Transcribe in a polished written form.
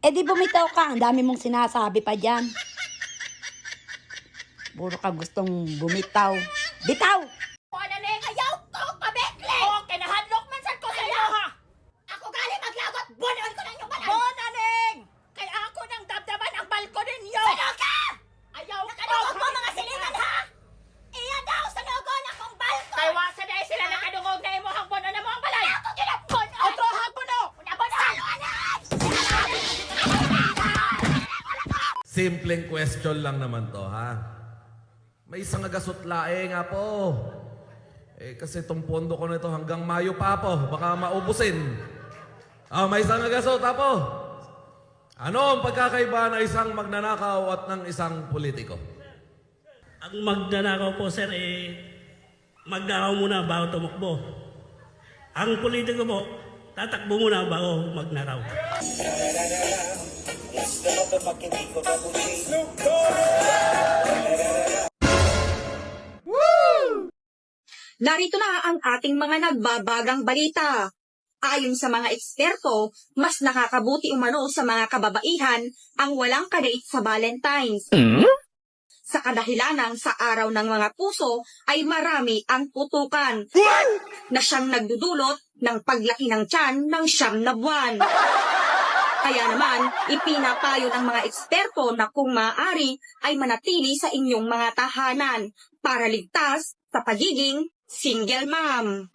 Eh di bumitaw ka, ang dami mong sinasabi pa dyan. Puro ka gustong bumitaw. Bitaw! Ano na yung ayaw ko, pabekle! Oo, kinahadlok man sa ko sa iyo, ha? Ako gali maglagot, bunon ko ng iyong balay! Bonaning! Kaya ako nang dabdaban ang balko ninyo! Sano ka? Ayaw ka! Nakadungog mo mga silingan, ha? Iya daw, sanugon akong balko! Kaya wasa na sila nakadungog na imuhang bono na mo ang balay! Ako ginapon! Otro hapono! Unabono! Saluanan! Simpleng question lang naman to, ha? May isang agasot lae nga po. Kasi itong pondo ko nito hanggang Mayo pa po. Baka maubusin. May isang agasot po. Ano ang pagkakaiba ng isang magnanakaw at ng isang politiko? Ang magnanakaw po, sir, magnakaw muna bago tumakbo. Ang politiko po, tatakbo muna bago magnakaw. Narito na ang ating mga nagbabagang balita. Ayon sa mga eksperto, mas nakakabuti umano sa mga kababaihan ang walang kadait sa Valentine's. Sa kadahilanang sa araw ng mga puso ay marami ang putukan na siyang nagdudulot ng paglaki ng tiyan ng 9 na buwan. Kaya naman, ipinapayo ng mga eksperto na kung maaari ay manatili sa inyong mga tahanan para ligtas sa pagiging single mom.